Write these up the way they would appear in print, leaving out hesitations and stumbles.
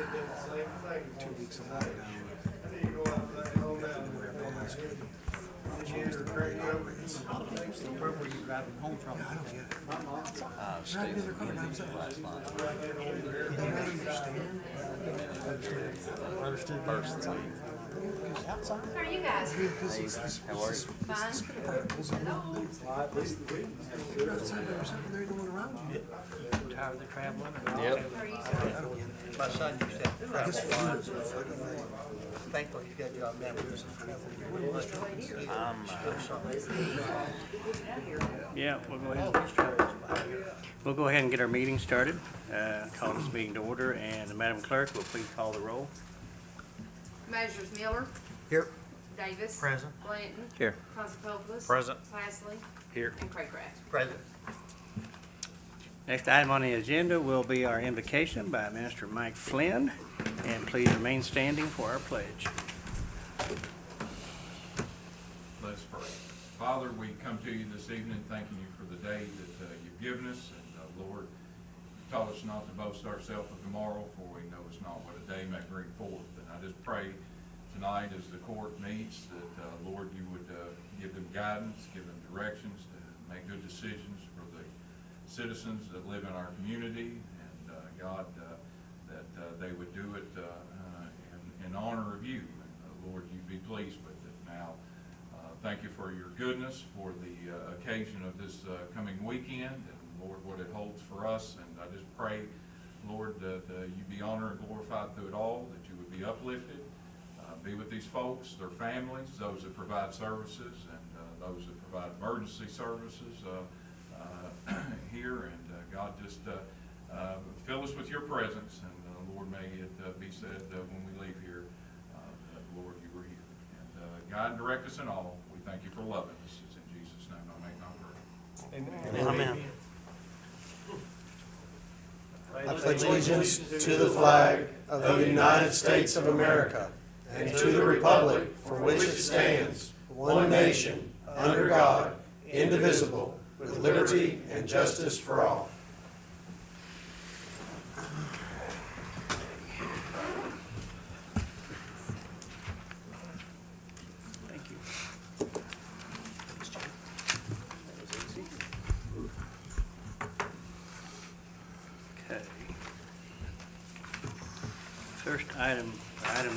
2 weeks of lockdown. Wear a mask. Change the way it operates. Where were you driving home from? I don't get it. Stayed in the community last night. You don't understand. First week. Outside? How are you guys? Because it's How are you? Fine. you're outside by yourself and there ain't no one around you. Tired of the traveling? Yep. How are you? I don't get it. My son used to have to I guess travel a food lot. is a fucking thing. Thankfully, he's got a job now. He doesn't travel. Yeah, we'll go ahead and get our meeting started. Call this meeting to order, and Madam Clerk will please call the roll. Measures Miller, Here. Davis. Present. Blanton. Here. Constantopoulos. Present. Pasley. Here. And Craycraft. President. Next item on the agenda will be our invocation by Minister Mike Flynn, and please remain standing for our pledge. Let's pray. Father, we come to you this evening thanking you for the day that you've given us. And Lord, you taught us not to boast ourselves of tomorrow, for we know it's not what a day may bring forth. And I just pray tonight as the court meets that, Lord, you would give them guidance, give them directions to make good decisions for the citizens that live in our community. And God, that they would do it in honor of you. And Lord, you be pleased with it. Now, thank you for your goodness, for the occasion of this coming weekend, and Lord, what it holds for us. And I just pray, Lord, that you be honored and glorified through it all, that you would be uplifted. Be with these folks, their families, those that provide services, and those that provide emergency services here. And God, just fill us with your presence. And Lord, may it be said when we leave here that, Lord, you were here. And guide and direct us in all. We thank you for loving us. It's in Jesus' name I make my prayer. Amen. I pledge allegiance to the flag of the United States of America and to the republic for which it stands, one nation, under God, indivisible, with liberty and justice for all. Thank you. Okay. First item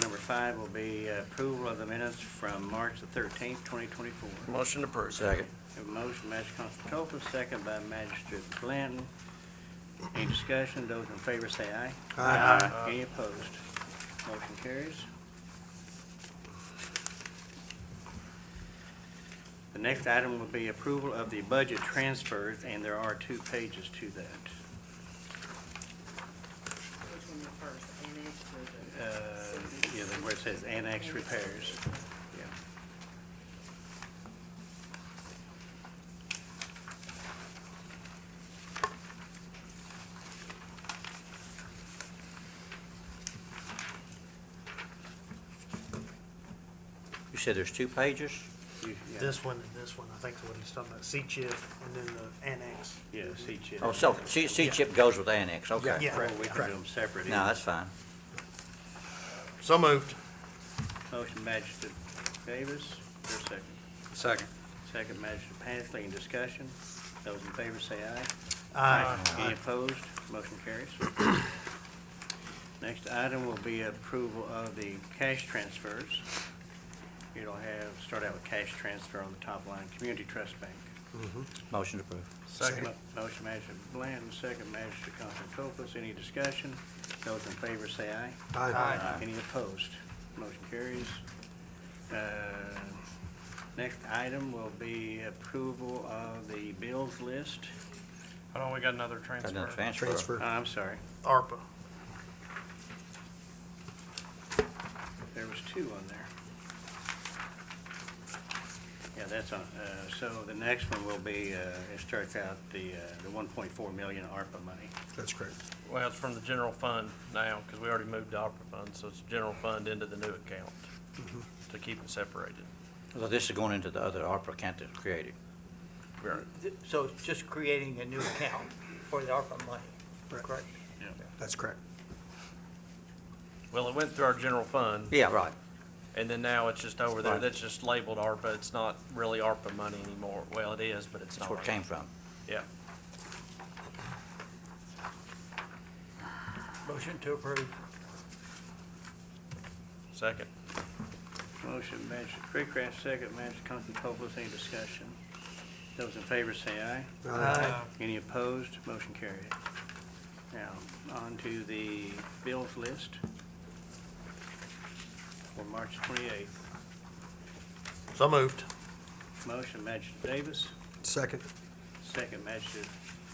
number 5 will be approval of the minutes from March the 13th, 2024. Motion approved. Second. Have a motion, Magistrate Constantopoulos, second by Magistrate Blanton. Any discussion? Those in favor say aye. Aye. Any opposed? Motion carries. The next item will be approval of the budget transfers, and there are 2 pages to that. Which one the first? Annex or Yeah, where it says annex repairs. Yeah. You said there's 2 pages? Yeah. This one and this one, I think is what he's talking about. C-chip and then the annex. Yeah, C-chip. Oh, so C-chip goes with annex, okay. Yeah. Or we can do them separate. No, that's fine. So moved. Motion Magistrate Davis, your second. Second. Second Magistrate Pasley, in discussion. Those in favor say aye. Aye. Any opposed? Motion carries. Next item will be approval of the cash transfers. It'll start out with cash transfer on the top line, Community Trust Bank. Motion approved. Motion Magistrate Blanton, second Magistrate Constantopoulos. Any discussion? Those in favor say aye. Aye. Any opposed? Motion carries. Next item will be approval of the bills list. Hold on, we got another Got transfer. another transfer. Transfer. I'm sorry, ARPA. there was 2 on there. Yeah, that's on, so the next one will be, it starts out the 1.4 million ARPA money. That's correct. Well, it's from the general fund now, because we already moved the ARPA fund, so it's general fund into the new account to keep it separated. So this is going into the other ARPA account that's created. So it's just creating a new account for the ARPA money, Right. correct? Yeah. That's correct. Well, it went through our general fund, Yeah, right. and then now it's just over there. Right. That's just labeled ARPA. It's not really ARPA money anymore. Well, it is, but it's That's not. where it came from. Yeah. Motion to approve. Second. Motion, Magistrate Craycraft, second, Magistrate Constantopoulos. Any discussion? Those in favor say aye. Aye. Any opposed? Motion carried. Now, on to the bills list for March 28th. So moved. Motion, Magistrate Davis, Second. second, Magistrate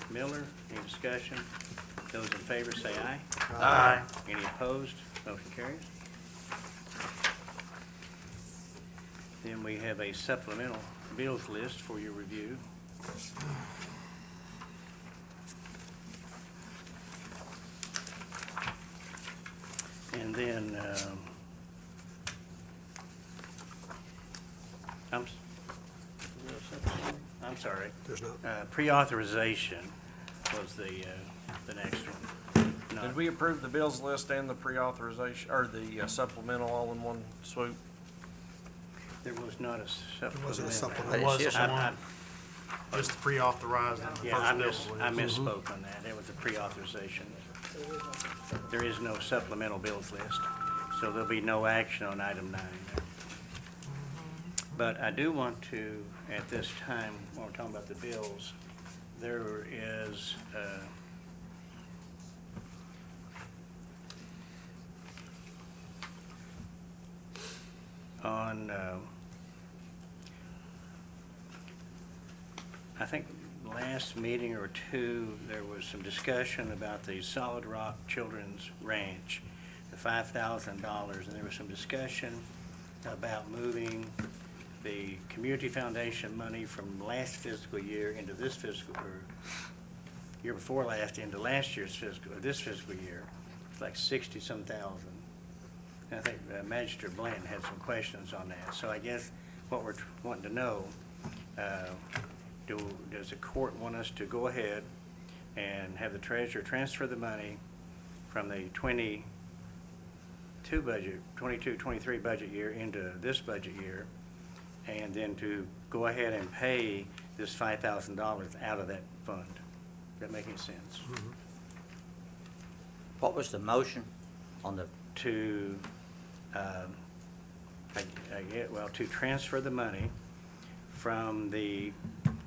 Miller. Any discussion? Those in favor say aye. Aye. Any opposed? Motion carries. Then we have a supplemental bills list for your review. And then, I'm, I'm sorry. There's not. Pre-authorization was the next one. Not- Did we approve the bills list and the pre-authorization, or the supplemental all in one swoop? There was not a supplemental. There wasn't a I supplemental. didn't see Was it. I- one, just the pre-authorized and the Yeah, I first bill. I misspoke on that. It was a pre-authorization. There is no supplemental bills list, so there'll be no action on item 9 there. But I do want to, at this time, when we're talking about the bills, there is, on, I think last meeting or two, there was some discussion about the Solid Rock Children's Ranch, the $5,000, and there was some discussion about moving the Community Foundation money from last fiscal year into this fiscal, or year before last into last year's fiscal, or this fiscal year. It's like 60-some thousand. And I think Magistrate Blanton had some questions on that. So I guess what we're wanting to know, does the court want us to go ahead and have the treasurer transfer the money from the 22-23 budget year into this budget year, and then to go ahead and pay this $5,000 out of that fund? Does that make any sense? What was the motion on the, To, to transfer the money from the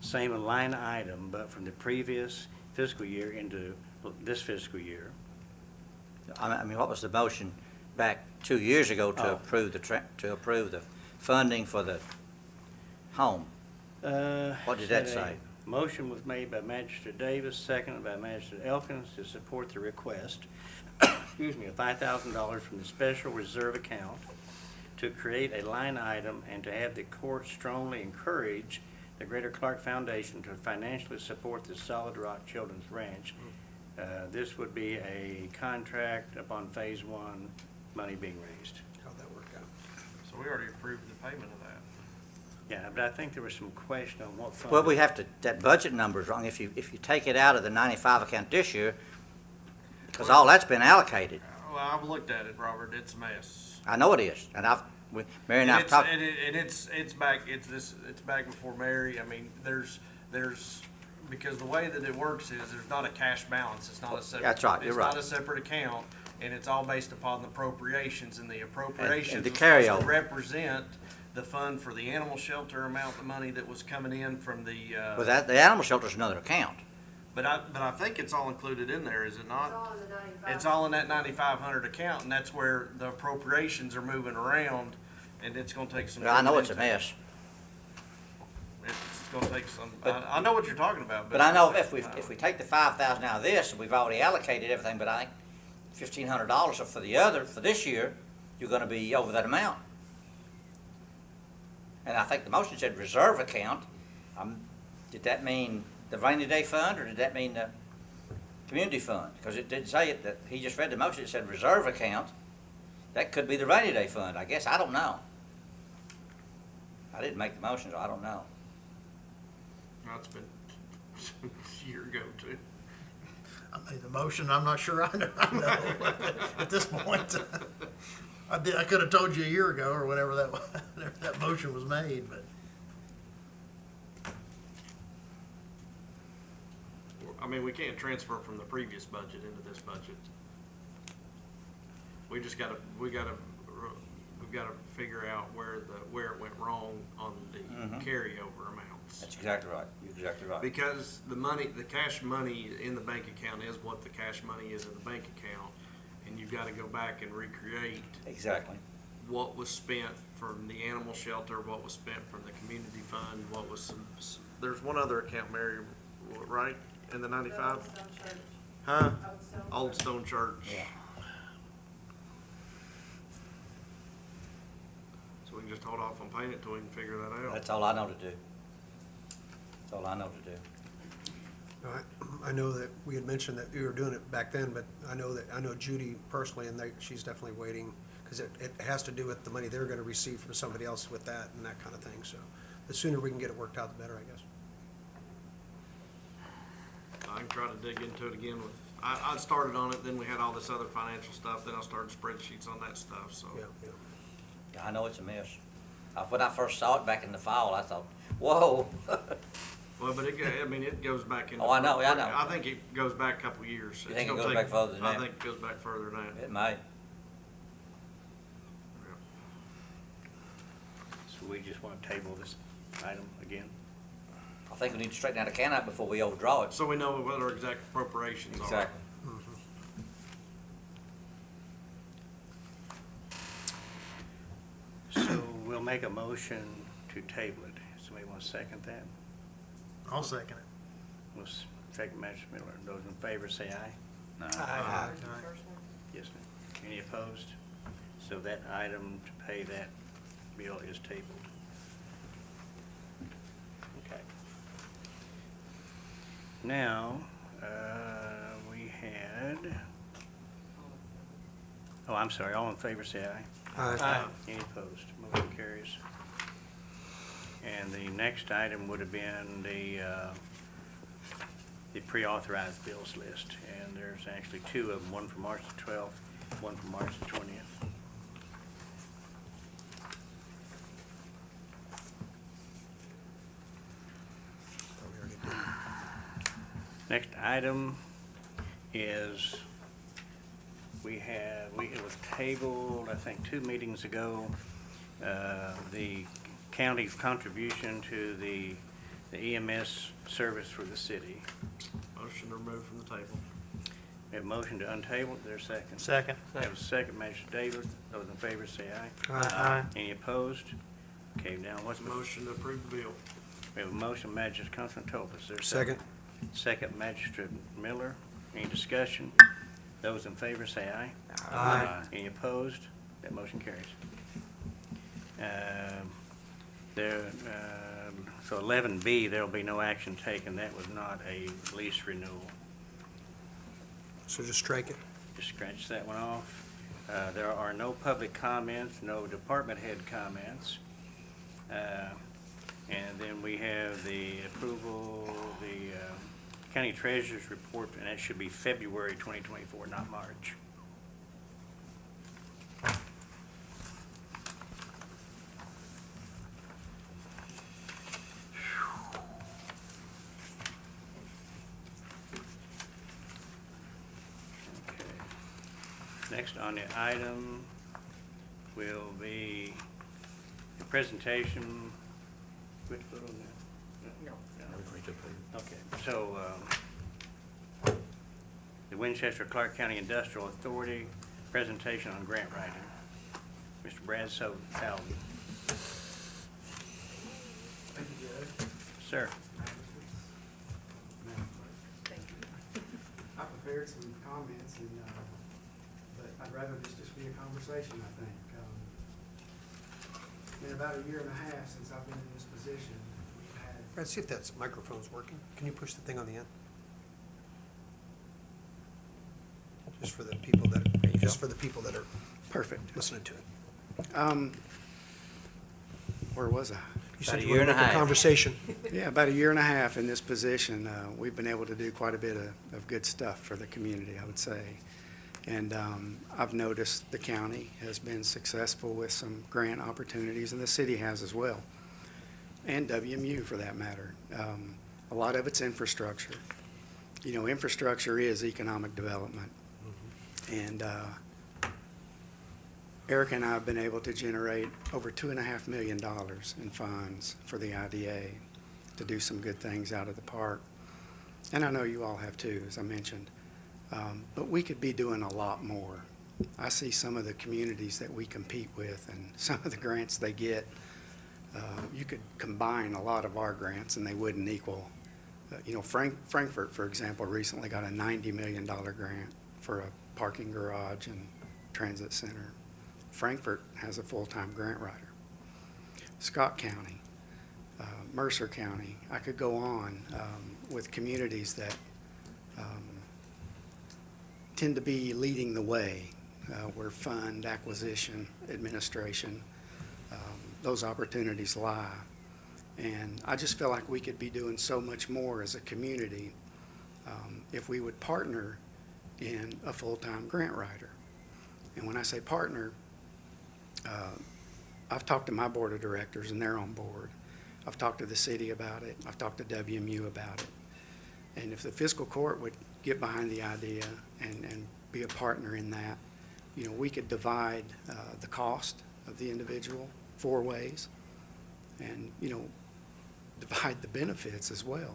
same line item, but from the previous fiscal year into this fiscal year. I mean, what was the motion back 2 years ago to Oh. approve the funding for the home? What did that say? Motion was made by Magistrate Davis, seconded by Magistrate Elkins to support the request, excuse me, of $5,000 from the special reserve account to create a line item and to have the court strongly encourage the Greater Clark Foundation to financially support the Solid Rock Children's Ranch. This would be a contract upon phase 1, money being raised. How'd that work out? So we already approved the payment of that. Yeah, but I think there was some question on what fund. Well, we have to, that budget number's wrong. If you take it out of the 95 account this year, because all that's been allocated. Well, I've looked at it, Robert. It's a mess. I know it is, and Mary and I've talked. It's back before Mary. I mean, there's because the way that it works is there's not a cash balance. It's not a separate. That's right, you're It's right. not a separate account, and it's all based upon the appropriations, and the appropriations the was supposed carryover. to represent the fund for the animal shelter amount of money that was coming in from the. Well, the animal shelter's another account. But I think it's all included in there, is it not? It's all in the 95. It's all in that 9,500 account, and that's where the appropriations are moving around, and it's gonna take some. I know it's a mess, It's gonna take some, But- I know what you're talking about, but I know if we take the 5,000 out of this, and we've already allocated everything, but I think $1,500 for the other, for this year, you're gonna be over that amount. And I think the motion said reserve account. Did that mean the rainy day fund, or did that mean the community fund? Because it didn't say it, that he just read the motion, it said reserve account. That could be the rainy day fund, I guess, I don't know. I didn't make the motion, so I don't know. That's been a year ago too. I made the motion, I'm not sure I know at this point. I could have told you a year ago or whenever that motion was made, but. I mean, we can't transfer from the previous budget into this budget. We just we've gotta figure out where it went wrong on the carryover amounts. That's exactly right. You're exactly right. Because the cash money in the bank account is what the cash money is in the bank account, and you've gotta go back and recreate Exactly. what was spent from the animal shelter, what was spent from the community fund, what was there's one other account, Mary, right, in the 95? Huh? Old Stone Church. Yeah. So we can just hold off on paying it till we can figure that out. That's all I know to do. That's all I know to do. No, I know that we had mentioned that we were doing it back then, but I know Judy personally, and she's definitely waiting, because it has to do with the money they're gonna receive from somebody else with that and that kind of thing, so the sooner we can get it worked out, the better, I guess. I can try to dig into it again with, I started on it, then we had all this other financial stuff, then I started spreadsheets on that stuff, so. Yeah, yeah. Yeah, I know it's a mess. When I first saw it back in the fall, I thought, whoa. Well, but it goes back into. Oh, I know. I think it goes back a couple of years. You think It's it gonna goes back further than I that? think it goes back further than that. It may. So we just want to table this item again? I think we need to straighten that account out before we overdraw it. So we know what our exact appropriations are. Exactly. So we'll make a motion to table it. Somebody want to second that? I'll second it. We'll second Mr. Miller. Those in favor say aye. Aye. Yes, ma'am. Any opposed? So that item to pay that bill is tabled. Okay. Now, we had, oh, I'm sorry, all in favor say aye. Aye. Any opposed? Motion carries. And the next item would have been the pre-authorized bills list. And there's actually two of them, one for March the 12th, one for March the 20th. Thought we already did. Next item is, it was tabled, I think, 2 meetings ago, the county's contribution to the EMS service for the city. Motion to remove from the table. We have a motion to untable, there's a second. Second. We have a second, Mr. David. Those in favor say aye. Aye. Any opposed? Okay, now what's the motion? Motion to approve the bill. We have a motion, Magistrate Constable Topaz. There's a Second. Second, Magistrate Miller. Any discussion? Those in favor say aye. Aye. Any opposed? That motion carries. So 11B, there'll be no action taken. That was not a lease renewal. So just strike it. Just scratch that one off. There are no public comments, no department head comments. And then we have the approval, the county treasurer's report, and that should be February 2024, not March. Okay. Next on the item will be the presentation. Which vote on that? No. Okay, so, the Winchester Clark County Industrial Authority presentation on grant writing. Mr. Brad Falvey. Thank you, Judge. Sir. I prepared some comments, and, but I'd rather this just be a conversation, I think. Been about a year and a half since I've been in this position. We've had, Brad, see if that microphone's working. Can you push the thing on the end? Just for the people that are perfect. listening to it. Where was I? You said About a you year want and to a make a half. conversation. Yeah, about a year and a half in this position, we've been able to do quite a bit of good stuff for the community, I would say. And I've noticed the county has been successful with some grant opportunities, and the city has as well, and WMU for that matter. A lot of it's infrastructure. You know, infrastructure is economic development. And Eric and I have been able to generate over $2.5 million in funds for the IDA to do some good things out of the park. And I know you all have too, as I mentioned. But we could be doing a lot more. I see some of the communities that we compete with and some of the grants they get. You could combine a lot of our grants and they wouldn't equal. You know, Frankfurt, for example, recently got a $90 million grant for a parking garage and transit center. Frankfurt has a full-time grant writer. Scott County, Mercer County, I could go on with communities that tend to be leading the way where fund acquisition, administration, those opportunities lie. And I just feel like we could be doing so much more as a community if we would partner in a full-time grant writer. And when I say partner, I've talked to my board of directors and they're on board. I've talked to the city about it. I've talked to WMU about it. And if the fiscal court would get behind the idea and be a partner in that, you know, we could divide the cost of the individual 4 ways and, you know, divide the benefits as well.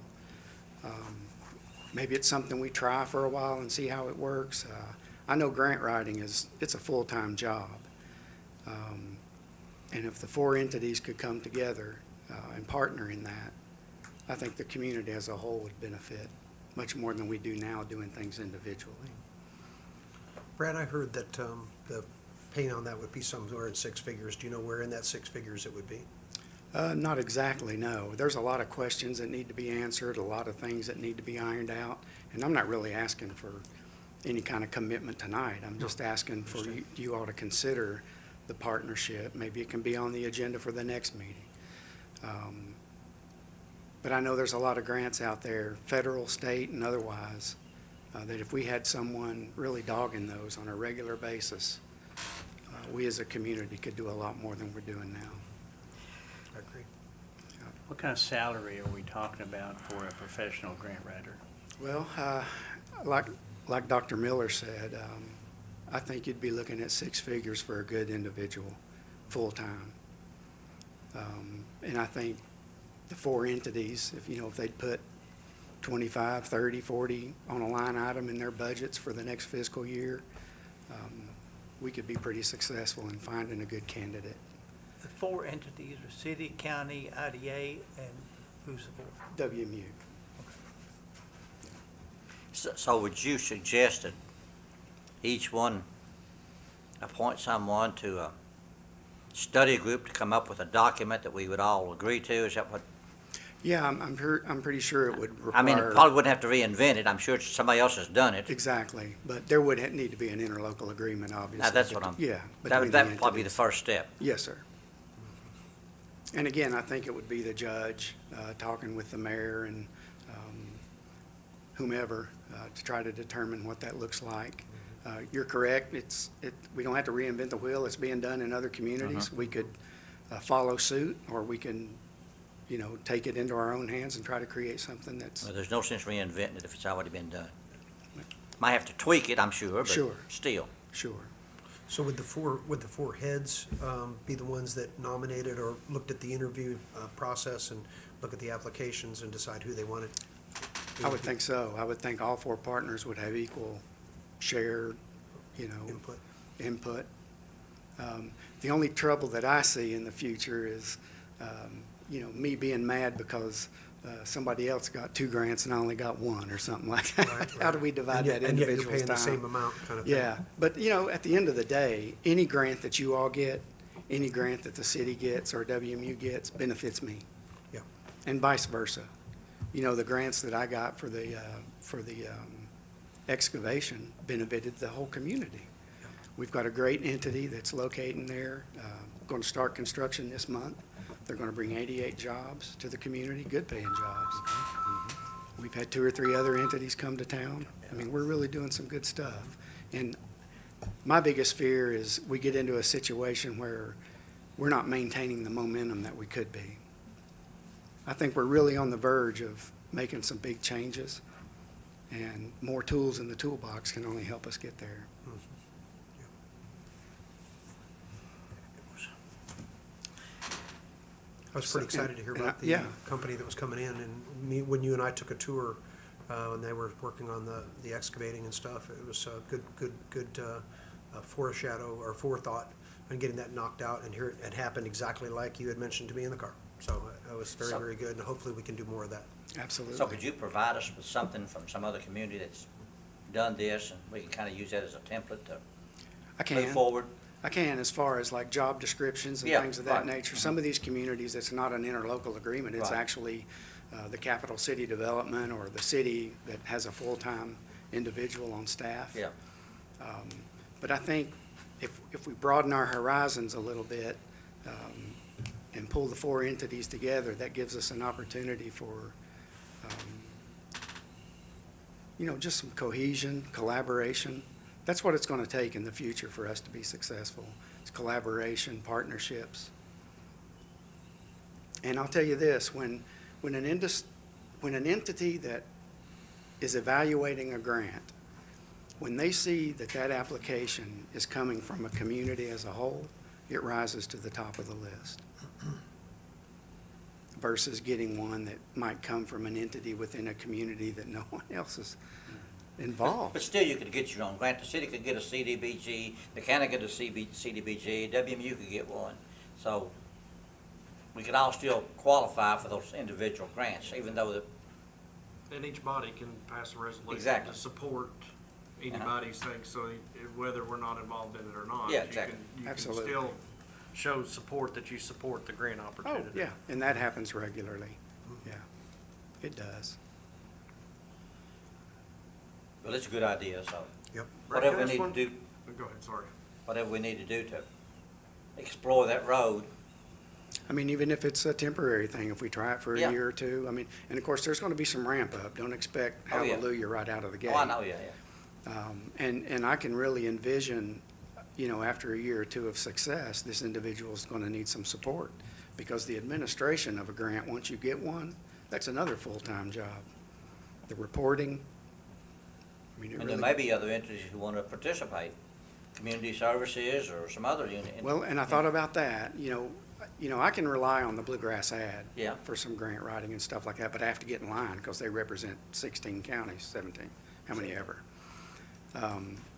Maybe it's something we try for a while and see how it works. I know grant writing it's a full-time job. And if the 4 entities could come together and partner in that, I think the community as a whole would benefit much more than we do now doing things individually. Brad, I heard that the paying on that would be somewhere in 6 figures. Do you know where in that 6 figures it would be? Not exactly, no. There's a lot of questions that need to be answered, a lot of things that need to be ironed out, and I'm not really asking for any kind of commitment tonight. I'm just asking for you all to consider the partnership. Maybe it can be on the agenda for the next meeting. But I know there's a lot of grants out there, federal, state, and otherwise, that if we had someone really dogging those on a regular basis, we as a community could do a lot more than we're doing now. I agree. What kind of salary are we talking about for a professional grant writer? Well, like Dr. Miller said, I think you'd be looking at 6 figures for a good individual, full-time. And I think the 4 entities, if they'd put 25, 30, 40 on a line item in their budgets for the next fiscal year, we could be pretty successful in finding a good candidate. The 4 entities are city, county, IDA, and who's the 4th? WMU. So would you suggest that each one appoint someone to a study group to come up with a document that we would all agree to? Is that what? Yeah, I'm pretty sure it would require. I mean, it probably wouldn't have to reinvent it. I'm sure somebody else has done it. Exactly, but there would need to be an interlocal agreement, obviously. Now, that's what I'm. Yeah. That between would the probably be the entities. first step. Yes, sir. And again, I think it would be the judge talking with the mayor and whomever to try to determine what that looks like. You're correct. We don't have to reinvent the wheel. It's being done in other communities. We could follow suit, or we can, take it into our own hands and try to create something that's. Well, there's no sense reinventing it if it's already been done. Might have to tweak it, I'm sure, but Sure. still. Sure. So would the four heads be the ones that nominated or looked at the interview process and look at the applications and decide who they wanted? I would think so. I would think all 4 partners would have equal shared, input. The only trouble that I see in the future is, me being mad because somebody else got 2 grants and I only got 1 or something like that. Right, How do we divide that And yet you're individual's paying the time? same amount kind of thing. Yeah, but at the end of the day, any grant that you all get, any grant that the city gets or WMU gets benefits me. Yeah. And vice versa. The grants that I got for the excavation benefited the whole community. We've got a great entity that's locating there, going to start construction this month. They're gonna bring 88 jobs to the community, good paying jobs. We've had 2 or 3 other entities come to town. I mean, we're really doing some good stuff. And my biggest fear is we get into a situation where we're not maintaining the momentum that we could be. I think we're really on the verge of making some big changes, and more tools in the toolbox can only help us get there. I was pretty excited to hear And about I- the yeah. company that was coming in, and me, when you and I took a tour, and they were working on the excavating and stuff, it was good foreshadow or forethought on getting that knocked out, and here it had happened exactly like you had mentioned to me in the car. So it was very, So- very good, and hopefully we can do more of that. Absolutely. So could you provide us with something from some other community that's done this, and we can kind of use that as a template to I move can. forward? I can, as far as like job descriptions and Yeah, things of that right. nature. Some of these communities, it's not an interlocal agreement. It's Right. actually the capital city development or the city that has a full-time individual on staff. Yeah. But I think if we broaden our horizons a little bit and pull the 4 entities together, that gives us an opportunity for, just some cohesion, collaboration. That's what it's going to take in the future for us to be successful. It's collaboration, partnerships. And I'll tell you this, when an entity that is evaluating a grant, when they see that that application is coming from a community as a whole, it rises to the top of the list versus getting one that might come from an entity within a community that no one else is involved. But still, you could get your own grant. The city could get a CDBG, the county could get a CDBG, WMU could get one. So we could all still qualify for those individual grants, even though the, And each body can pass a resolution Exactly. to support anybody's thing, so whether we're not involved in it or not. Yeah, exactly. You can Absolutely. still show support that you support the grant Oh, opportunity. yeah, and that happens regularly. Yeah, it does. well, it's a good idea, so Yep. Brett, whatever can I we ask need one- to do, Go ahead, sorry. whatever we need to do to explore that road. I mean, even if it's a temporary thing, if we try it for a Yeah. year or two, I mean, and of course, there's gonna be some ramp up. Don't expect Oh, yeah. hallelujah right out of the gate. Oh, I know, yeah. And I can really envision, after a year or two of success, this individual is gonna need some support. Because the administration of a grant, once you get one, that's another full-time job. The reporting, I mean, it And there really. may be other entities who want to participate, community services or some other unit. Well, and I thought about that, I can rely on the Bluegrass ad. Yeah. For some grant writing and stuff like that, but I have to get in line because they represent 16 counties, 17, how many ever.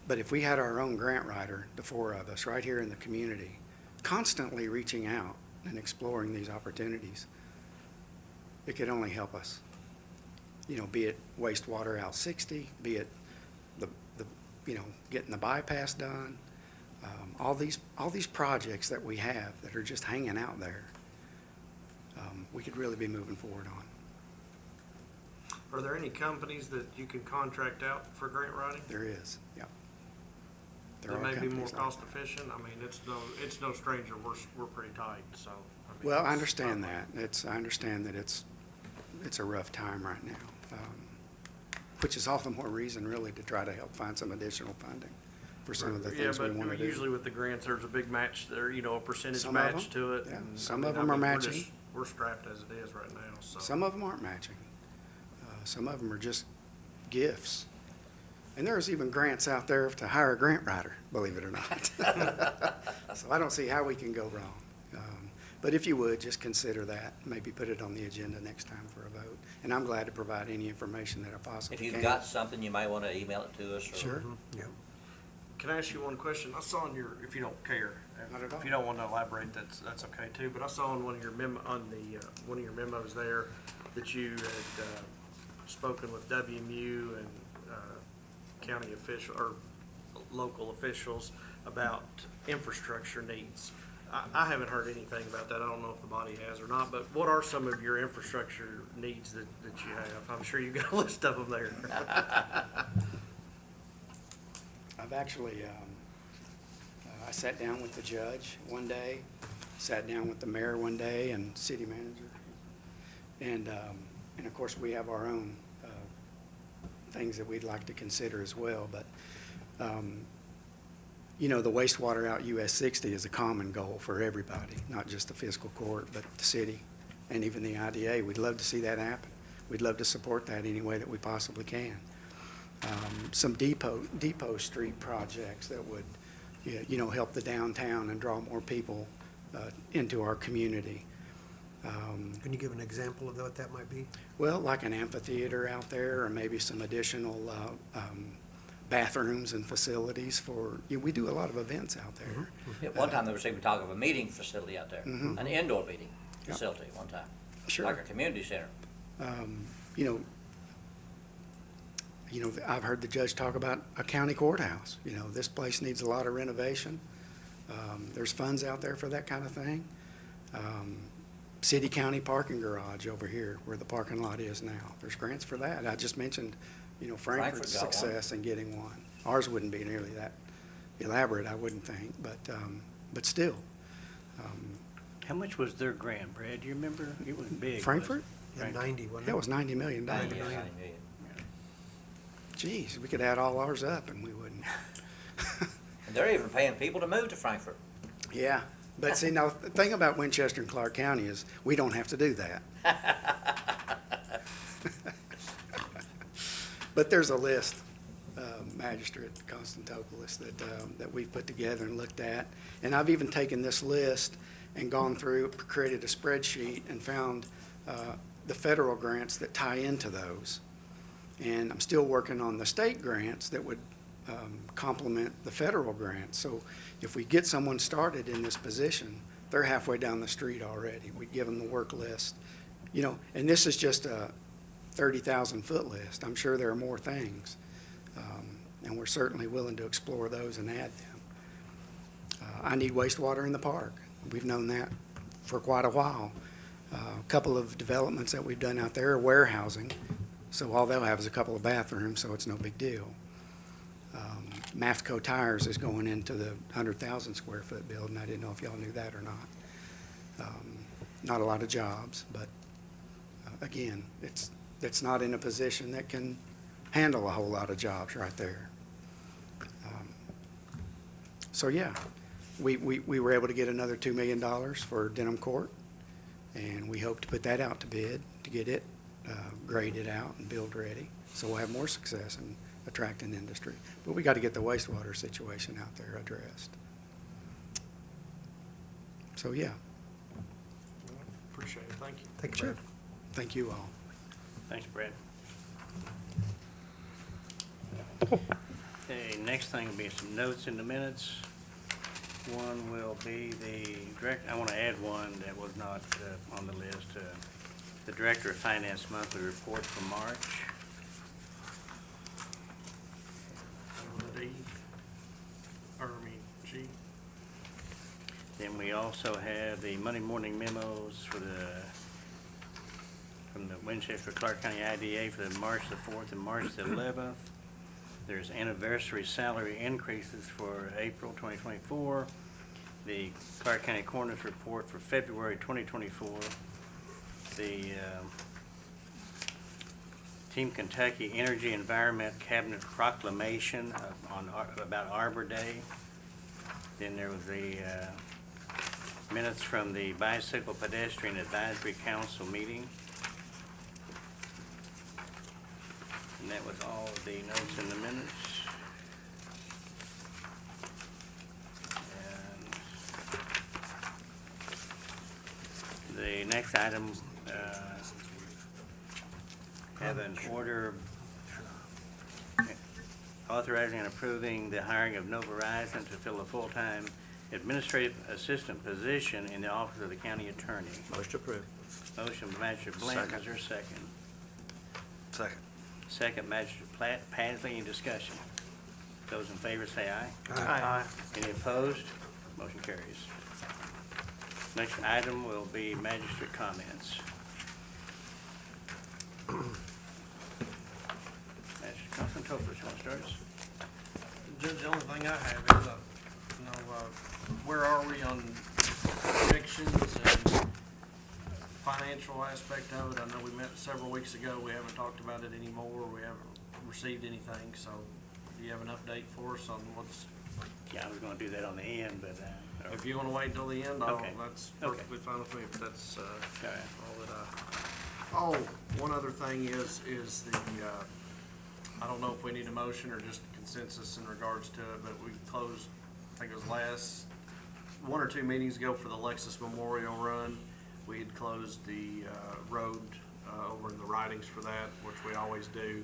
But if we had our own grant writer, the 4 of us, right here in the community, constantly reaching out and exploring these opportunities, it could only help us. Be it wastewater out 60, be it the getting the bypass done, all these projects that we have that are just hanging out there, we could really be moving forward on. Are there any companies that you can contract out for grant writing? There is, yeah. There That are may be more companies like cost that. efficient? I mean, it's no stranger, we're pretty tight, so. I mean, Well, I it's understand not that. I understand that it's a rough time right now, which is all the more reason really to try to help find some additional funding for some of the Yeah, things we but want to do. usually with the grants, there's a big match there, a percentage Some of match them, to it. yeah. and, Some I of mean, them are we're just- matching. We're strapped as it is right now, so. Some of them aren't matching. Some of them are just gifts. And there's even grants out there to hire a grant writer, believe it or not. So I don't see how we can go wrong. But if you would, just consider that, maybe put it on the agenda next time for a vote. And I'm glad to provide any information that I possibly If can. you've got something, you may want to email it to us. Or Sure. Yep. Can I ask you one question? I saw in your, if you don't care, Not at all. if you don't want to elaborate, that's okay too. But I saw on one of your one of your memos there that you had spoken with WMU and county official or local officials about infrastructure needs. I haven't heard anything about that. I don't know if the body has or not. But what are some of your infrastructure needs that you have? I'm sure you've got a list of them there. I've actually, I sat down with the judge one day sat down with the mayor one day and city manager. And of course, we have our own things that we'd like to consider as well. But, you know, the wastewater out US 60 is a common goal for everybody, not just the fiscal court, but the city and even the IDA. We'd love to see that happen. We'd love to support that any way that we possibly can. Some depot street projects that would, you know, help the downtown and draw more people into our community. Can you give an example of what that might be? Well, like an amphitheater out there, or maybe some additional bathrooms and facilities for, we do a lot of events out there. At one time, there was even talk of a meeting facility out there, Mhm. an indoor meeting Yeah. facility at one time. Sure. Like a community center. You know, I've heard the judge talk about a county courthouse. You know, this place needs a lot of renovation. There's funds out there for that kind of thing. City-county parking garage over here where the parking lot is now. There's grants for that. I just mentioned, you know, Frankfurt's Frankfurt got one. success in getting one. Ours wouldn't be nearly that elaborate, I wouldn't think, but still. How much was their grant, Brad? Do you remember? It was big. Frankfurt? Yeah, 90, wasn't it? That was $90 million. Yeah, 90 million. 90 million. Geez, we could add all ours up and we wouldn't. And they're even paying people to move to Frankfurt. Yeah, but see, now, the thing about Winchester and Clark County is we don't have to do that. But there's a list, Magistrate Constantopoulos, that we've put together and looked at. And I've even taken this list and gone through, created a spreadsheet and found the federal grants that tie into those. And I'm still working on the state grants that would complement the federal grants. So if we get someone started in this position, they're halfway down the street already. We give them the work list. You know, and this is just a 30,000 foot list. I'm sure there are more things. And we're certainly willing to explore those and add them. I need wastewater in the park. We've known that for quite a while. A couple of developments that we've done out there are warehousing. So all they'll have is a couple of bathrooms, so it's no big deal. Mafco Tires is going into the 100,000 square foot building. I didn't know if y'all knew that or not. Not a lot of jobs, but again, it's not in a position that can handle a whole lot of jobs right there. So yeah, we were able to get another $2 million for Denham Court, and we hope to put that out to bid to get it graded out and build ready. So we'll have more success in attracting industry. But we got to get the wastewater situation out there addressed. So yeah, Appreciate it, thank you. Thank you, Brad. thank you all. Thanks, Brad. Okay, next thing will be some notes in the minutes. One will be the direct, I want to add one that was not on the list. The Director of Finance monthly report for March. D, or I mean, G. Then we also have the Monday morning memos for from the Winchester Clark County IDA for the March the 4th and March the 11th. There's anniversary salary increases for April 2024. The Clark County Coroner's report for February 2024. The Team Kentucky Energy Environment Cabinet proclamation about Arbor Day. Then there was the minutes from the Bicycle Pedestrian Advisory Council meeting. And that was all of the notes in the minutes. And the next item, have an order authorizing and approving the hiring of Nova Horizon to fill a full-time administrative assistant position in the office of the county attorney. Motion approved. Motion by Magistrate Blank, is there a second? Second. Second, Magistrate Pasley, any discussion? Those in favor say aye. Aye. Any opposed? Motion carries. Next item will be magistrate comments. Magistrate Constantopoulos, you want to start us? Judge, the only thing I have is, where are we on predictions and financial aspect of it. I know we met several weeks ago. We haven't talked about it anymore. We haven't received anything, so do you have an update for us on what's, Yeah, I was gonna do that on the end, but, if you wanna wait until the end, Okay. that's Okay. perfectly fine with me, but that's, all right. all that oh, one other thing is the, I don't know if we need a motion or just consensus in regards to it, but we closed, I think it was last, 1 or 2 meetings ago for the Lexus Memorial Run. We had closed the, road, over in the Ridings for that, which we always do.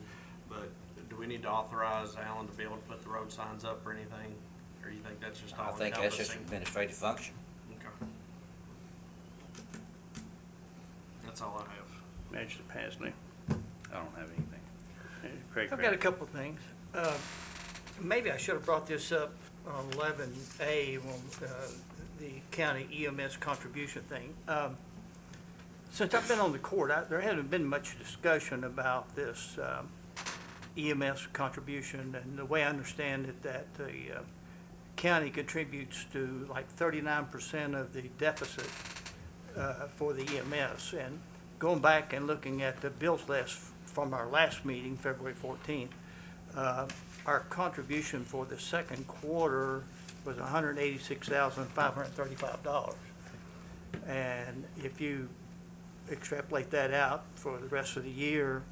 But do we need to authorize Alan to be able to put the road signs up or anything? Or you think that's just I all think that's just encompassing? administrative function. Okay. That's all I have. Manager Pasley? I don't have anything. Craig? I've got a couple of things. Maybe I should have brought this up on 11A, when the county EMS contribution thing. Since I've been on the court, there hasn't been much discussion about this EMS contribution, and the way I understand it, that the county contributes to like 39% of the deficit for the EMS. And going back and looking at the bills list from our last meeting, February 14th, our contribution for the second quarter was $186,535. And if you extrapolate that out for the rest of the year,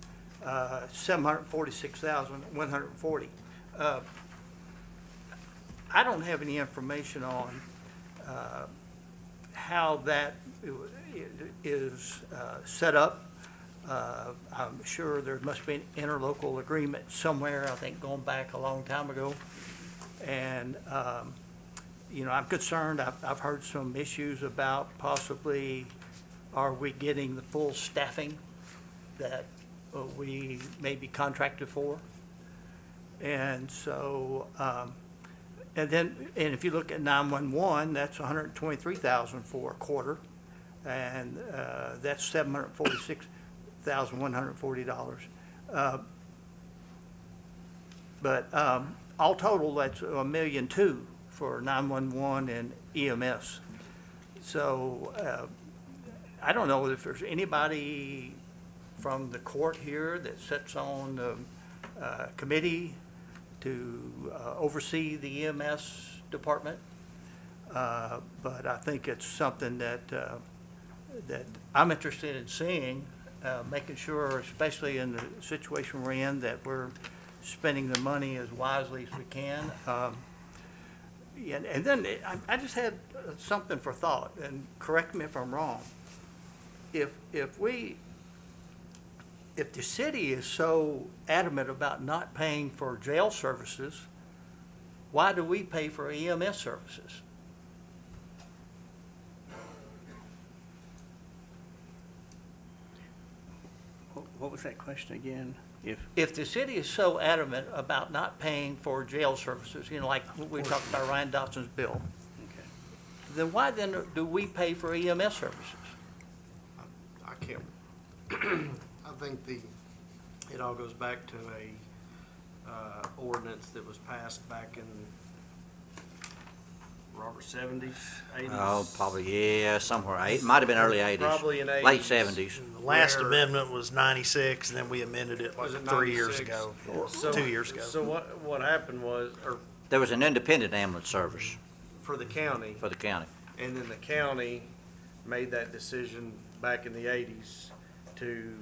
$746,140. I don't have any information on how that is set up. I'm sure there must be an interlocal agreement somewhere, I think going back a long time ago. And, I'm concerned, I've heard some issues about possibly, are we getting the full staffing that we may be contracted for? And so, and if you look at 911, that's $123,000 for a quarter, and that's $746,140. But all total, that's $1.2 million for 911 and EMS. So I don't know if there's anybody from the court here that sits on the committee to oversee the EMS department. But I think it's something that I'm interested in seeing, making sure, especially in the situation we're in, that we're spending the money as wisely as we can. And then I just had something for thought, and correct me if I'm wrong. If the city is so adamant about not paying for jail services, why do we pay for EMS services? What was that question again? If the city is so adamant about not paying for jail services, like we talked about Ryan Dotson's bill, Okay. then why then do we pay for EMS services? I can't, I think it all goes back to a ordinance that was passed back in Robert 70s, 80s. Oh, probably, yeah, somewhere, might have been early 80s. Probably in 80s. Late 70s. The last Where- amendment was 96, and then we amended it like Was it 3 years 96? ago, So- 2 years ago. So what happened was, or There was an independent ambulance service for the county, for the county. and then the county made that decision back in the 80s to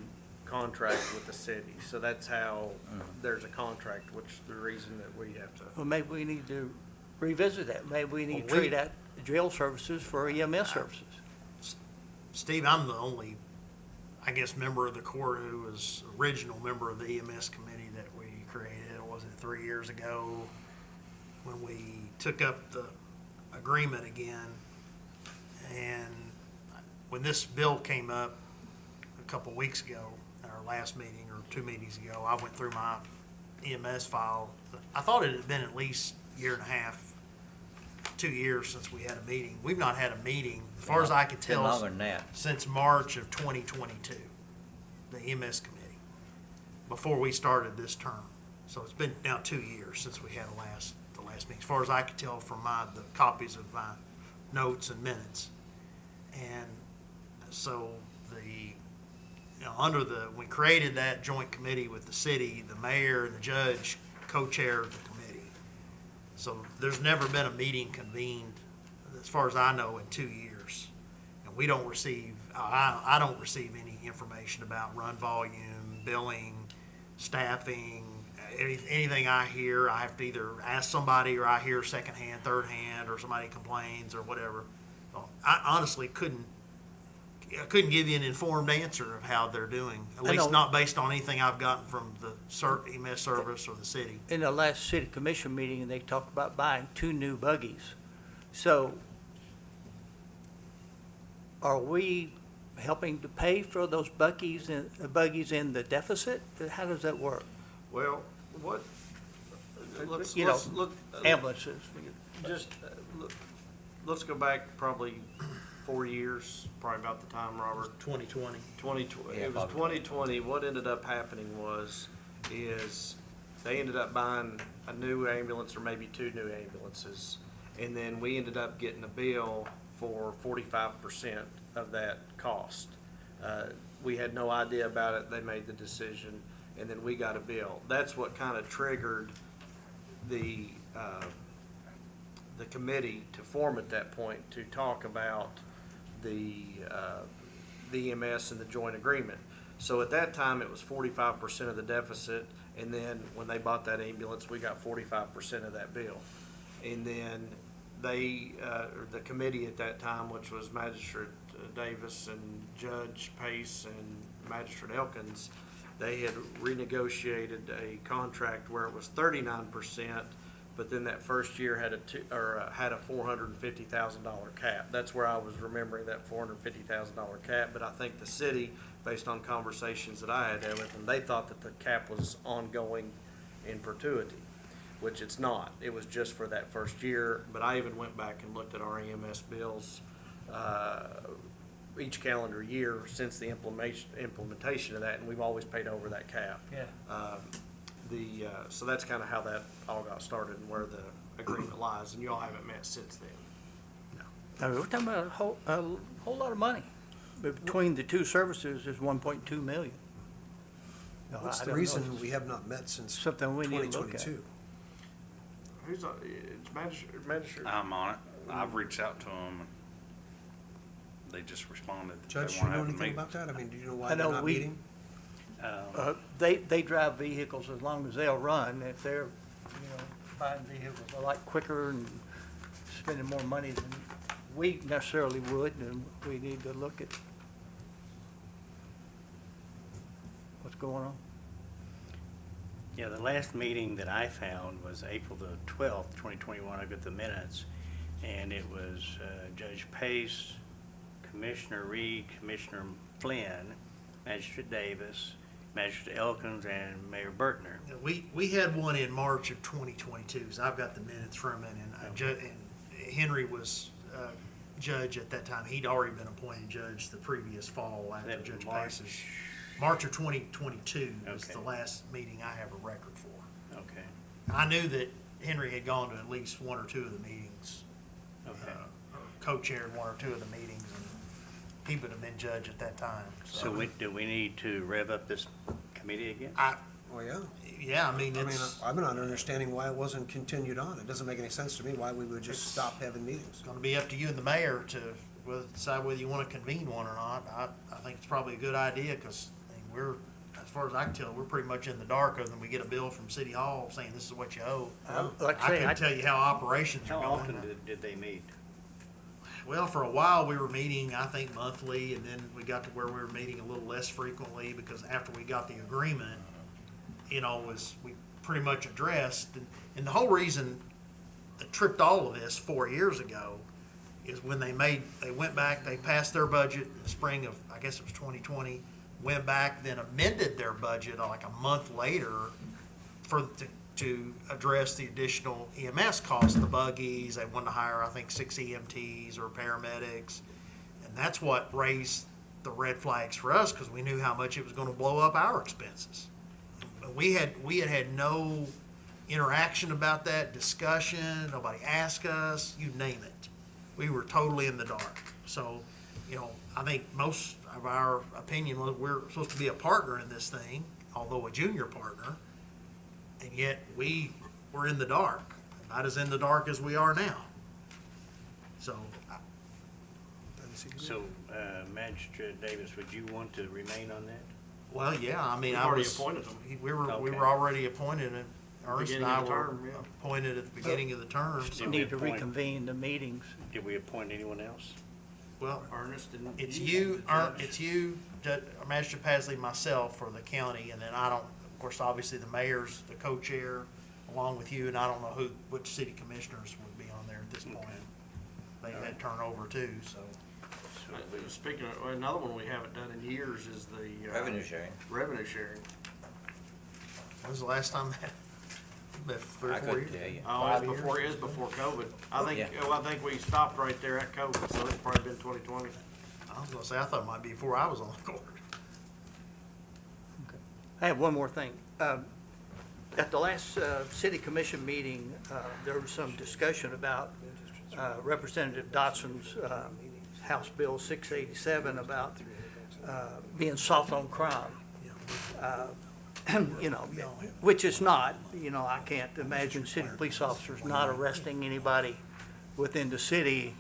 contract with the city. So that's how there's a contract, which is the reason that we have to. Well, maybe we need to revisit that. Maybe we need to Well, treat that jail services for EMS services. Steve, I'm the only, I guess, member of the court who was original member of the EMS committee that we created. Was it 3 years ago when we took up the agreement again? And when this bill came up a couple weeks ago, at our last meeting or 2 meetings ago, I went through my EMS file. I thought it had been at least a year and a half, 2 years since we had a meeting. We've not had a meeting, as far as I could Been tell, longer than that. since March of 2022, the EMS committee, before we started this term. So it's been now 2 years since we had the last meeting, as far as I could tell from the copies of my notes and minutes. And so we created that joint committee with the city, the mayor and the judge co-chaired the committee. So there's never been a meeting convened, as far as I know, in 2 years. And we don't receive, I don't receive any information about run volume, billing, staffing, anything I hear, I have to either ask somebody or I hear secondhand, third hand, or somebody complains or whatever. So I honestly couldn't give you an informed answer of how they're doing, at I least know. not based on anything I've gotten from the EMS service or the city. In the last city commission meeting, they talked about buying 2 new buggies. So are we helping to pay for those buggies in the deficit? How does that work? Well, what, let's, You know, let's look. Ambulances. Just, let's go back probably 4 years, probably about the time, Robert. 2020. 2020, Yeah, it was probably. 2020. What ended up happening is they ended up buying a new ambulance or maybe 2 new ambulances. And then we ended up getting a bill for 45% of that cost. We had no idea about it. They made the decision, and then we got a bill. That's what kind of triggered the committee to form at that point to talk about the EMS and the joint agreement. So at that time, it was 45% of the deficit, and then when they bought that ambulance, we got 45% of that bill. And then or the committee at that time, which was Magistrate Davis and Judge Pace and Magistrate Elkins, they had renegotiated a contract where it was 39%, but then that first year had a $450,000 cap. That's where I was remembering that $450,000 cap, but I think the city, based on conversations that I had there with them, they thought that the cap was ongoing in perpetuity, which it's not. It was just for that first year, but I even went back and looked at our EMS bills each calendar year since the implementation of that, and we've always paid over that cap. Yeah. So that's kind of how that all got started and where the agreement lies, and you all haven't met since then. I mean, we're talking about a whole lot of money. But between the 2 services is 1.2 million. No, What's I the don't know. reason we have not met since Something we need to look at. 2022? Who's, it's Magistrate? I'm on it. I've reached out to them. They just responded. that they Judge, you wanna know have a anything meeting. about that? I mean, do you know I why they're know not we- meeting? They drive vehicles as long as they'll run. If they're, buying vehicles a lot quicker and spending more money than we necessarily would, then we need to look at what's going on. Yeah, the last meeting that I found was April the 12th, 2021. I got the minutes, and it was Judge Pace, Commissioner Reed, Commissioner Flynn, Magistrate Davis, Magistrate Elkins, and Mayor Bertner. We had one in March of 2022, so I've got the minutes from it, and Henry was judge at that time. He'd already been appointed judge the previous fall after That was Judge March. Pace's. March of 2022 was Okay. the last meeting I have a record for. Okay, I knew that Henry had gone to at least 1 or 2 of the meetings, okay. or co-chaired 1 or 2 of the meetings, and he would have been judge at that time. So do we need to rev up this committee again? Well, yeah. Yeah, I mean, I mean, it's I'm not understanding why it wasn't continued on. It doesn't make any sense to me why we would just stop having meetings. gonna be up to you and the mayor to decide whether you wanna convene one or not. I think it's probably a good idea, cause we're, as far as I can tell, we're pretty much in the dark other than we get a bill from City Hall saying this is what you owe. Like I I say, couldn't tell you how operations How are often going. did they meet? Well, for a while, we were meeting, I think, monthly, and then we got to where we were meeting a little less frequently, because after we got the agreement, we pretty much addressed, and the whole reason that tripped all of this 4 years ago is when they went back, they passed their budget in the spring of, I guess it was 2020, went back, then amended their budget like a month later to address the additional EMS costs, the buggies. They wanted to hire, I think, 6 EMTs or paramedics. And that's what raised the red flags for us, because we knew how much it was going to blow up our expenses. But we had no interaction about that, discussion, nobody asked us, you name it. we were totally in the dark. So, you know, I think most of our opinion was we're supposed to be a partner in this thing, although a junior partner, and yet we were in the dark, not as in the dark as we are now. So, So, Magistrate Davis, would you want to remain on that? well, yeah, I mean, We've I already was, appointed them. we were Okay. already appointed, and Ernest and Beginning I of the were term, yeah. appointed at the beginning of the term. Did So, we Need to appoint- reconvene the meetings. Did we appoint anyone else? well, Ernest and. it's the you, judge. it's you, Magistrate Pasley, myself for the county, and then I don't, of course, obviously the mayor's the co-chair along with you, and I don't know which city commissioners would be on there at this point. They've had turnover too, so. Speaking of, another one we haven't done in years is the. Revenue sharing. Revenue sharing. When's the last time that? About 3 or I 4 couldn't years? tell you. Oh, Five it years? was before COVID. I think, Yeah. well, I think we stopped right there at COVID, so it's probably been 2020. I was gonna say, I thought it might be before I was on the court. I have one more thing. At the last city commission meeting, there was some discussion about Representative Dotson's House Bill 687 about being soft on crime. You know, which is not, you know, I can't imagine city police officers not arresting anybody within the city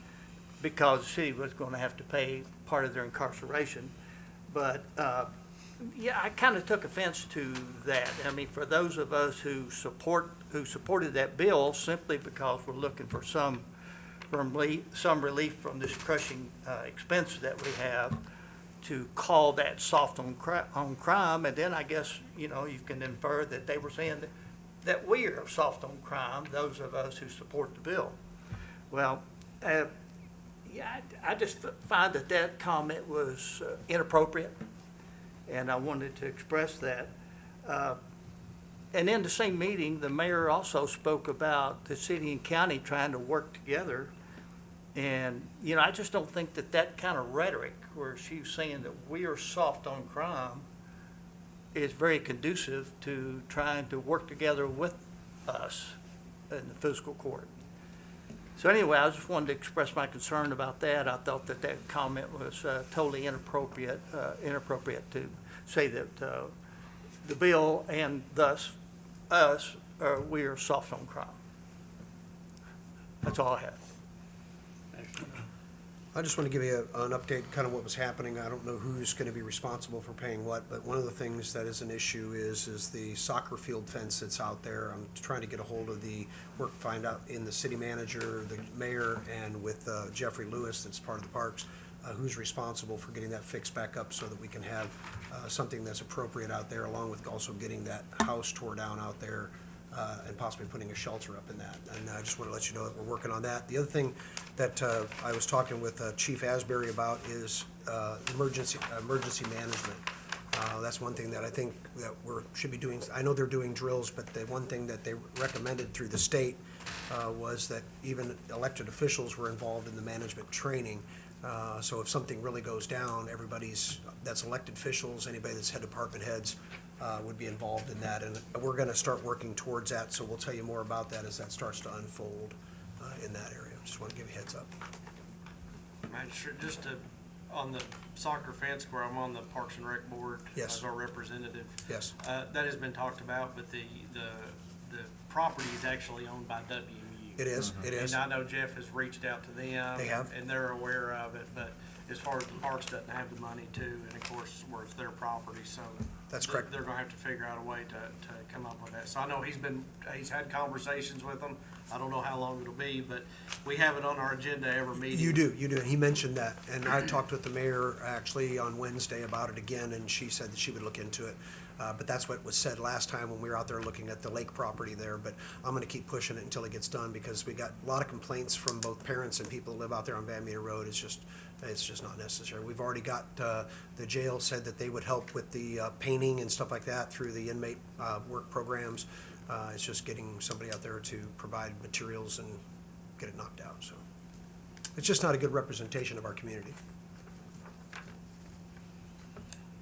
because the city was going to have to pay part of their incarceration. But, yeah, I kind of took offense to that. I mean, for those of us who supported that bill simply because we're looking for some relief from this crushing expense that we have, to call that soft on crime, and then I guess, you know, you can infer that they were saying that we are soft on crime, those of us who support the bill. Well, yeah, I just find that comment was inappropriate, and I wanted to express that. And in the same meeting, the mayor also spoke about the city and county trying to work together. And, you know, I just don't think that kind of rhetoric where she's saying that we are soft on crime is very conducive to trying to work together with us in the fiscal court. So anyway, I just wanted to express my concern about that. I thought that comment was totally inappropriate to say that the bill and thus us, we are soft on crime. That's all I have. I just want to give you an update, kind of what was happening. I don't know who's going to be responsible for paying what, but one of the things that is an issue is the soccer field fence that's out there. I'm trying to get a hold of find out in the city manager, the mayor, and with Jeffrey Lewis, that's part of the parks, who's responsible for getting that fixed back up so that we can have something that's appropriate out there, along with also getting that house tore down out there, and possibly putting a shelter up in that. And I just want to let you know that we're working on that. The other thing that I was talking with Chief Asbury about is emergency management. That's one thing that I think that should be doing. I know they're doing drills, but the one thing that they recommended through the state was that even elected officials were involved in the management training. So if something really goes down, that's elected officials, anybody that's head department heads, would be involved in that, and we're going to start working towards that, so we'll tell you more about that as that starts to unfold in that area. Just want to give you a heads up. Magistrate, on the soccer fence where I'm on the Parks and Rec board Yes. as our representative. Yes. That has been talked about, but the property is actually owned by WU. It is, it is. And I know Jeff has reached out to them. They have. And they're aware of it, but as far as the parks doesn't have the money to, and of course, where it's their property, so. That's correct. They're gonna have to figure out a way to come up with that. So I know he's had conversations with them. I don't know how long it'll be, but we have it on our agenda every meeting. You do, and he mentioned that, and I talked with the mayor actually on Wednesday about it again, and she said that she would look into it. But that's what was said last time when we were out there looking at the lake property there, but I'm gonna keep pushing it until it gets done, because we got a lot of complaints from both parents and people who live out there on Van Meter Road. It's just not necessary. We've already got, the jail said that they would help with the painting and stuff like that through the inmate work programs. It's just getting somebody out there to provide materials and get it knocked out, so. It's just not a good representation of our community.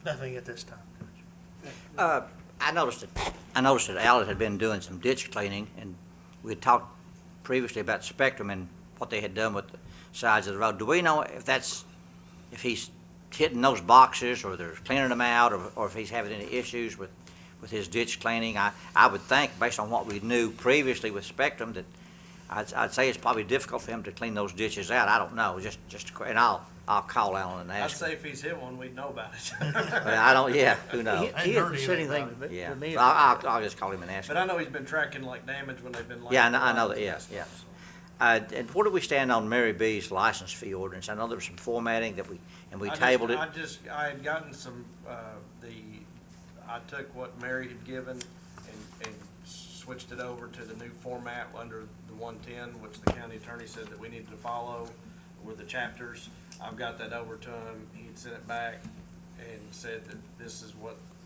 Nothing at this time. I noticed that Alan had been doing some ditch cleaning, and we had talked previously about Spectrum and what they had done with sides of the road. Do we know if he's hitting those boxes, or they're cleaning them out, or if he's having any issues with his ditch cleaning? I would think, based on what we knew previously with Spectrum, that I'd say it's probably difficult for him to clean those ditches out. I don't know, and I'll call Alan and I'd ask him. say if he's hit one, we'd know about it. But I don't, yeah, who knows? He hasn't said anything to Yeah, me. I'll just call him and ask But him. I know he's been tracking like damage when they've been. Yeah, laying I know the that, lines yeah, and yeah. stuff, so. And where do we stand on Mary B's license fee ordinance? I know there was some formatting that we tabled it. I had gotten some, I took what Mary had given and switched it over to the new format under the 110, which the county attorney said that we needed to follow with the chapters. I've got that over to him. He'd sent it back and said that this is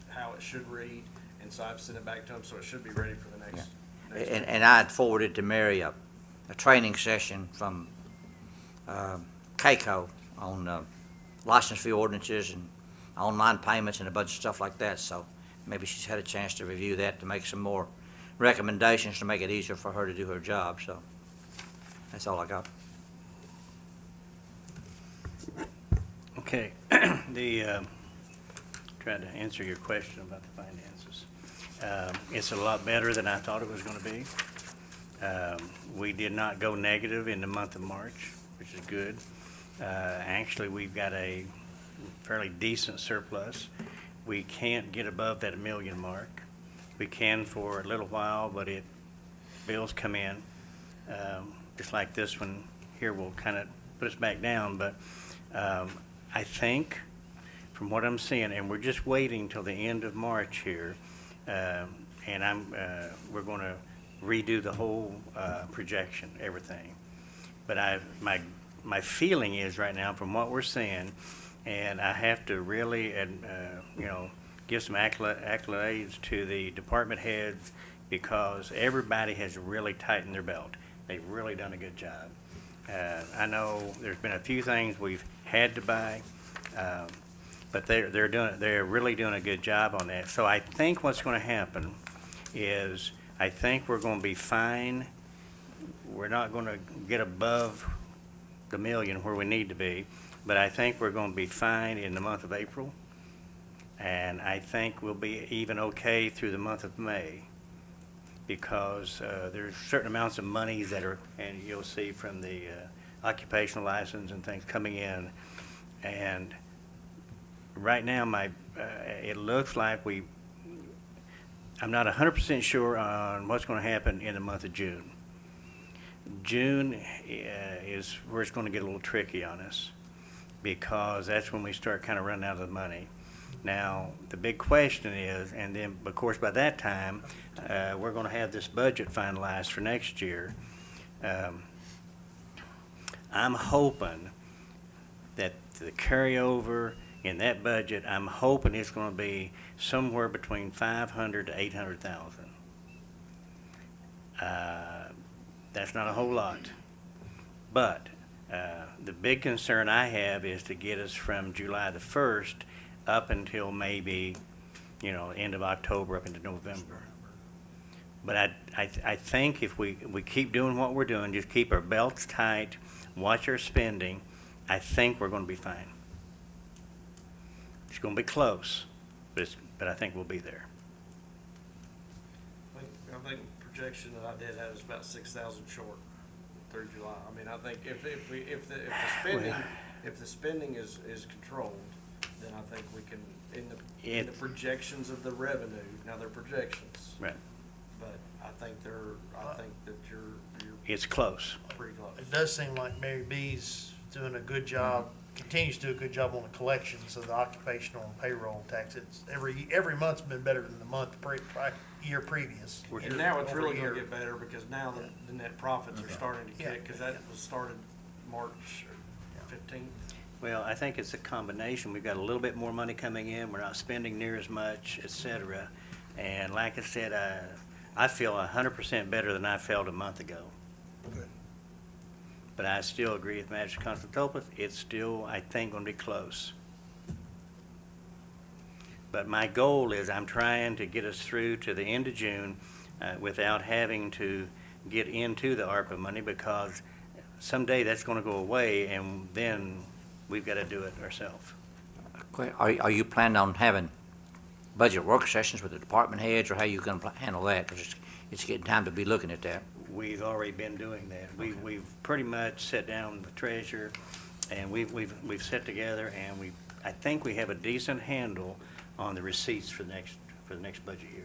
how it should read. And so I've sent it back to him, so it should be ready for the next. And I'd forwarded to Mary a training session from CAECO on license fee ordinances and online payments and a bunch of stuff like that. So maybe she's had a chance to review that to make some more recommendations to make it easier for her to do her job. So that's all I got. Okay, trying to answer your question about the finances. It's a lot better than I thought it was gonna be. We did not go negative in the month of March, which is good. Actually, we've got a fairly decent surplus. We can't get above that $1 million mark. We can for a little while, but bills come in, just like this one here will kind of put us back down, but I think, from what I'm seeing, and we're just waiting till the end of March here, and we're going to redo the whole projection, everything. But my feeling is right now, from what we're seeing, and I have to really, give some accolades to the department heads, because everybody has really tightened their belt. They've really done a good job. I know there's been a few things we've had to buy, but they're really doing a good job on that. So I think what's going to happen is, I think we're going to be fine. We're not going to get above the $1 million where we need to be, but I think we're going to be fine in the month of April, and I think we'll be even okay through the month of May, because there's certain amounts of money that are, and you'll see from the occupational license and things coming in, and right now it looks like I'm not 100% sure on what's going to happen in the month of June. June is where it's going to get a little tricky on us, because that's when we start kind of running out of the money. Now, the big question is, and then, of course, by that time, we're going to have this budget finalized for next year. I'm hoping that the carryover in that budget, I'm hoping it's going to be somewhere between 500 to 800,000. That's not a whole lot, but the big concern I have is to get us from July the 1st up until maybe, end of October up into November. But I think if we keep doing what we're doing, just keep our belts tight, watch our spending, I think we're going to be fine. It's going to be close, but I think we'll be there. I think the projection that I did have is about 6,000 short through July. I mean, I think if the spending is controlled, then I think we can, in the projections of the revenue, now they're projections. Right. But I think that you're It's close. pretty close. It does seem like Mary B's doing a good job, continues to do a good job on the collections of the occupational and payroll taxes. Every month's been better than the year previous. And now it's Over really a gonna year. get better, because now the net profits are starting to Yeah. kick, because that was started March 15th. Well, I think it's a combination. We've got a little bit more money coming in. We're not spending near as much, et cetera. And like I said, I feel 100% better than I felt a month ago. Good. But I still agree with Magistrate Constantopoulos. It's still, I think, going to be close. But my goal is, I'm trying to get us through to the end of June without having to get into the ARPA money, because someday that's gonna go away, and then we've gotta do it ourselves. Are you planning on having budget work sessions with the department heads, or how you gonna handle that? Because it's getting time to be looking at that. We've already been doing that. We've pretty much sat down with the treasurer, and we've sat together, and I think we have a decent handle on the receipts for the next budget year.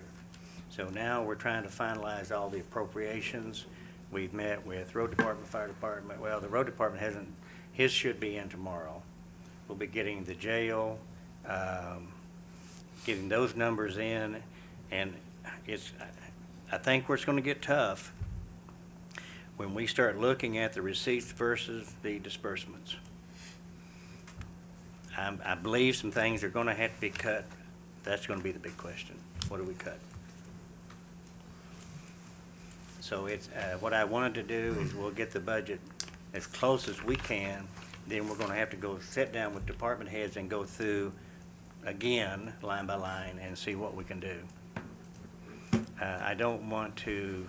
So now we're trying to finalize all the appropriations. We've met with road department, fire department. Well, the road department hasn't, his should be in tomorrow. We'll be getting the jail, getting those numbers in, and I think where it's gonna get tough when we start looking at the receipts versus the disbursements. I believe some things are gonna have to be cut. That's gonna be the big question. What do we cut? So it's, what I wanted to do is we'll get the budget as close as we can, then we're gonna have to go sit down with department heads and go through again, line by line, and see what we can do. I don't want to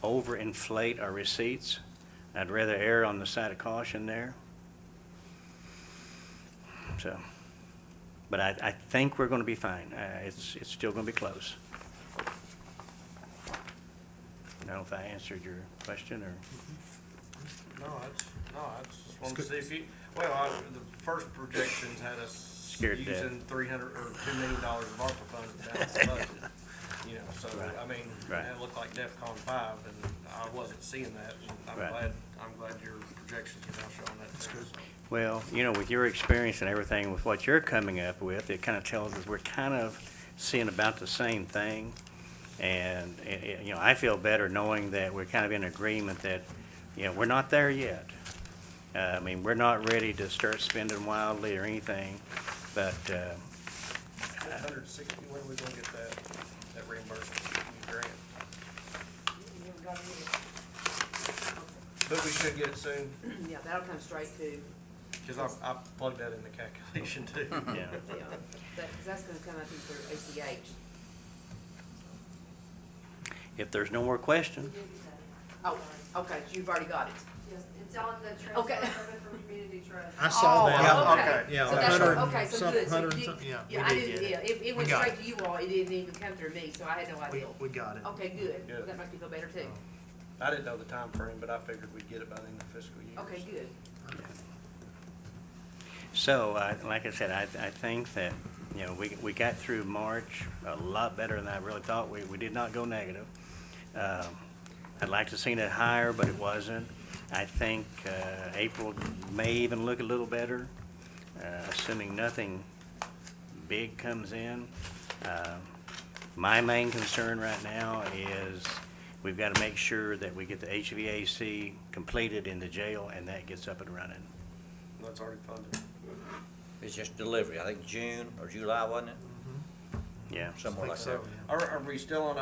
overinflate our receipts. I'd rather err on the side of caution there. So, but I think we're gonna be fine. It's still gonna be close. I don't know if I answered your question, or? I just wanted to see if you, the first projections had us Scared to death. using $300 or $2 million of ARPA funds to balance the budget. You know, so, Right. I mean, Right. it looked like DEFCON 5, and I wasn't seeing that, and I'm Right. glad your projections are now showing that. That's good. Well, with your experience and everything, with what you're coming up with, it kind of tells us we're kind of seeing about the same thing. And, I feel better knowing that we're kind of in agreement that, we're not there yet. I mean, we're not ready to start spending wildly or anything, but, 160, when are we gonna get that reimbursement grant? But we should get it soon, Yeah, that'll come straight to, because I plugged that in the calculation too. yeah. yeah, because that's gonna come up through ACH. If there's no more questions, Oh, okay, so you've already got it. Yes, it's on the Okay. transfer of it from community trust. I saw Oh, that. okay. Yeah, So that's, 100 okay, so good. So hundred you and did- some- Yeah, I we did didn't, get yeah, it. it went We got straight to you all, it didn't even come through me, so I had no idea. We got it. Okay, good. Good. That makes me feel better too. I didn't know the time frame, but I figured we'd get it by the end of the fiscal year. Okay, good. so, like I said, I think that, we got through March a lot better than I really thought. We did not go negative. I'd like to seen it higher, but it wasn't. I think April may even look a little better, assuming nothing big comes in. My main concern right now is we've got to make sure that we get the HVAC completed in the jail, and that gets up and running. That's already funded. It's just delivery. I think June or July, wasn't it? Yeah. Somewhere like that. So, are we still on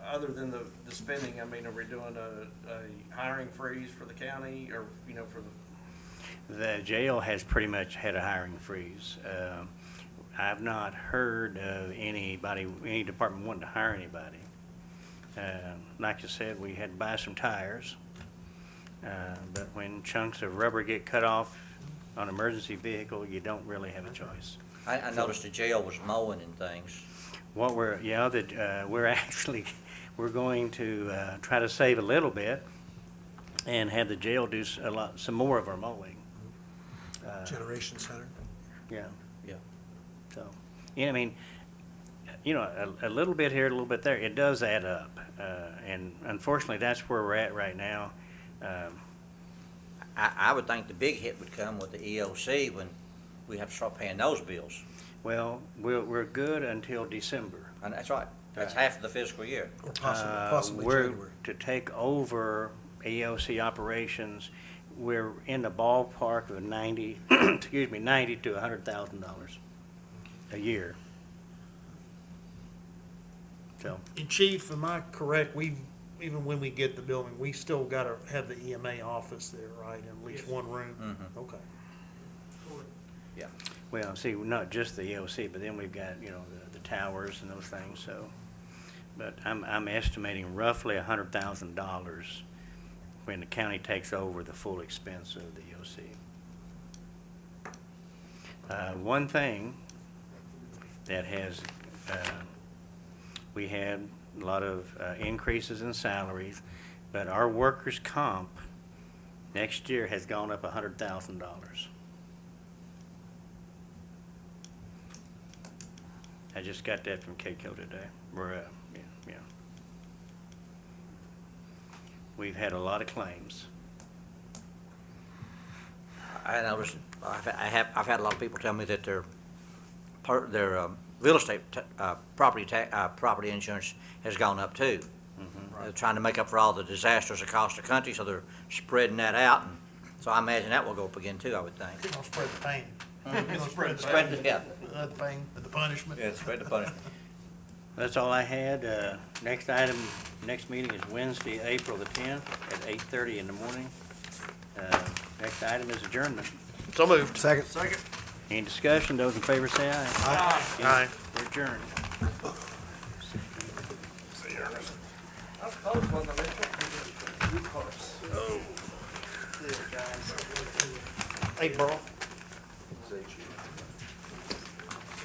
other than the spending, I mean, are we doing a hiring freeze for the county, or, for the? The jail has pretty much had a hiring freeze. I've not heard of any department wanting to hire anybody. Like I said, we had to buy some tires, but when chunks of rubber get cut off on an emergency vehicle, you don't really have a choice. I noticed the jail was mowing and things. What we're going to try to save a little bit and have the jail do some more of our mowing. Generation Center. Yeah. Yeah. So, I mean, a little bit here, a little bit there, it does add up. And unfortunately, that's where we're at right now. I would think the big hit would come with the EOC when we have to start paying those bills. Well, we're good until December. And that's right. That's Right. half of the fiscal year. Or possibly We're January. to take over EOC operations. We're in the ballpark of 90, excuse me, $90,000 to $100,000 a year. So, And Chief, am I correct, even when we get the building, we still gotta have the EMA office there, right, in at least one room? Mhm. Okay. Yeah. well, see, not just the EOC, but then we've got, the towers and those things, so. but I'm estimating roughly $100,000 when the county takes over the full expense of the EOC. One thing that has, we had a lot of increases in salaries, but our workers' comp next year has gone up $100,000. I just got that from KCO today. Yeah. We've had a lot of claims. I noticed, I've had a lot of people tell me that their real estate, property insurance has gone up too. They're trying to make up for all the disasters across the country, so they're spreading that out, and so I imagine that will go up again too, I would think. You're gonna spread the pain. Mhm. You're gonna spread the Spread pain. the- yeah. The pain, the punishment. Yeah, spread the punishment. That's all I had. Next item, next meeting is Wednesday, April the 10th at 8:30 in the morning. Next item is adjournment. So moved. Second. Second. Any discussion? Those in favor say aye. Aye. We're adjourned. I was close, wasn't I, Richard? You close. Oh. Good, guys. Hey, Burl.